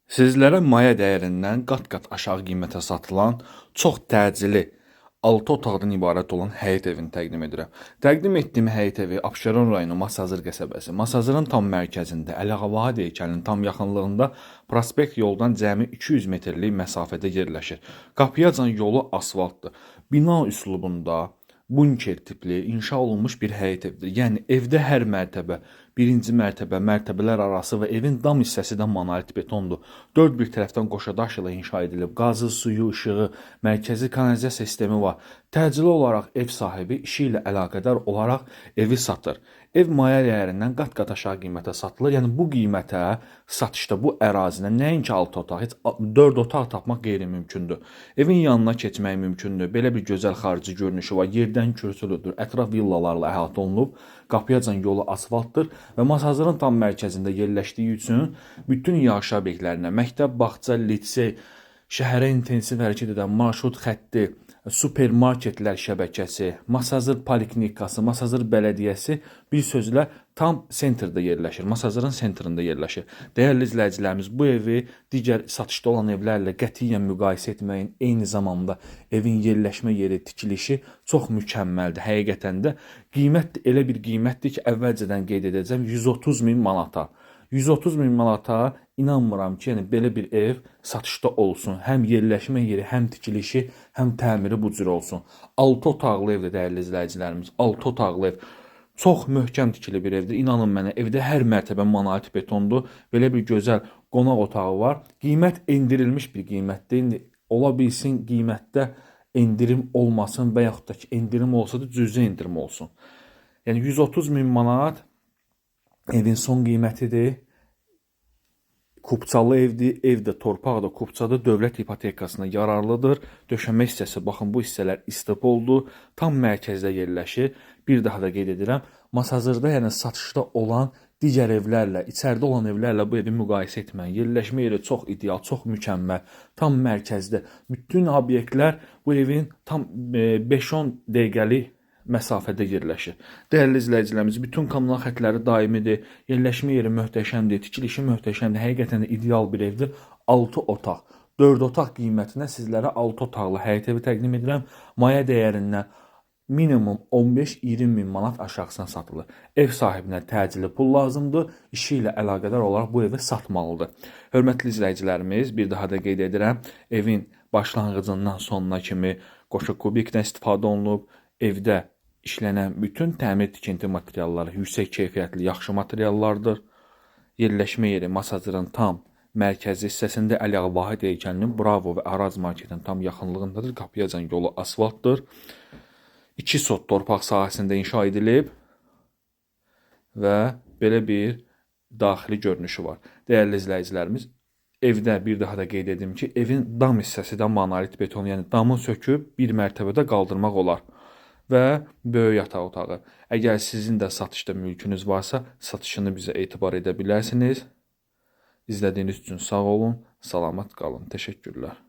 Sizlərə maya dəyərindən qat-qat aşağı qiymətə satılan, çox təcili 6 otaqdan ibarət olan həyət evini təqdim edirəm. Təqdim etdiyim həyət evi Abşeron rayonu Masazır qəsəbəsi, Masazırın tam mərkəzində, Əliağa heykalının tam yaxınlığında prospekt yoldan cəmi 200 metrlik məsafədə yerləşir. Qapıyacan yolu asfaltdır. Bina üslubunda bunker tipli inşa olunmuş bir həyət evdir. Yəni evdə hər mərtəbə, birinci mərtəbə, mərtəbələr arası və evin dam hissəsi də monolit betondur. Dörd bir tərəfdən qoşadaş ilə inşa edilib. Qazı, suyu, işığı, mərkəzi kanalizasiya sistemi var. Təcili olaraq ev sahibi işi ilə əlaqədar olaraq evi satır. Ev maya dəyərindən qat-qat aşağı qiymətə satılır. Yəni bu qiymətə satışda bu ərazidə nəinki 6 otaq, heç 4 otaq tapmaq qeyri-mümkündür. Evin yanına keçmək mümkündür. Belə bir gözəl xarici görünüşü var. Yerdən kürsülüdür. Ətraf villalarla əhatə olunub. Qapıyacan yolu asfaltdır və Masazırın tam mərkəzində yerləşdiyi üçün bütün yaşayış obyektlərinə, məktəb, bağça, lisey, şəhərə intensiv hərəkət edən marşrut xətti, supermarketlər şəbəkəsi, Masazır poliklinikası, Masazır bələdiyyəsi bir sözlə tam sentrdə yerləşir. Masazırın sentrində yerləşir. Dəyərli izləyicilərimiz, bu evi digər satışda olan evlərlə qətiyyən müqayisə etməyin, eyni zamanda evin yerləşmə yeri, tikilişi çox mükəmməldir. Həqiqətən də qiymət elə bir qiymətdir ki, əvvəlcədən qeyd edəcəm 130 min manata. 130 min manata inanmıram ki, yəni belə bir ev satışda olsun. Həm yerləşmə yeri, həm tikilişi, həm təmiri bu cür olsun. 6 otaqlı evdir dəyərli izləyicilərimiz. 6 otaqlı ev. Çox möhkəm tikili bir evdir. İnanın mənə, evdə hər mərtəbə monolit betondur. Belə bir gözəl qonaq otağı var. Qiymət endirilmiş bir qiymətdir. İndi ola bilsin qiymətdə endirim olmasın və yaxud da ki, endirim olsa da cüzi endirim olsun. Yəni 130 min manat evin son qiymətidir. Kupçalı evdir, evdə torpaq da kupçadır, dövlət hipotekasına yararlıdır. Döşəmə hissəsi, baxın bu hissələr istif oldu, tam mərkəzdə yerləşir. Bir daha da qeyd edirəm, Masazırda, yəni satışda olan digər evlərlə, içəridə olan evlərlə bu evi müqayisə etməyin. Yerləşmə yeri çox ideal, çox mükəmməl, tam mərkəzdə. Bütün obyektlər bu evin tam 5-10 dəqiqəlik məsafədə yerləşir. Dəyərli izləyicilərimiz, bütün kommunal xətləri daimidir, yerləşmə yeri möhtəşəmdir, tikilişi möhtəşəmdir, həqiqətən də ideal bir evdir. 6 otaq, 4 otaq qiymətinə sizlərə 6 otaqlı həyət evi təqdim edirəm. Maya dəyərindən minimum 15-20 min manat aşağısına satılır. Ev sahibinə təcili pul lazımdır, işi ilə əlaqədar olaraq bu evi satmalıdır. Hörmətli izləyicilərimiz, bir daha da qeyd edirəm, evin başlanğıcından sonuna kimi qoşu kubikdən istifadə olunub, evdə işlənən bütün təmir tikinti materialları yüksək keyfiyyətli, yaxşı materiallardır. Yerləşmə yeri Masazırın tam mərkəzi hissəsində Əliağa heykalının Bravo və Araz marketinin tam yaxınlığındadır. Qapıyacan yolu asfaltdır. 2 sot torpaq sahəsində inşa edilib və belə bir daxili görünüşü var. Dəyərli izləyicilərimiz, evdə bir daha da qeyd edim ki, evin dam hissəsi də monolit beton, yəni damı söküb bir mərtəbədə qaldırmaq olar. Və böyük yataq otağı. Əgər sizin də satışda mülkünüz varsa, satışını bizə etibar edə bilərsiniz. İzlədiyiniz üçün sağ olun, salamat qalın. Təşəkkürlər.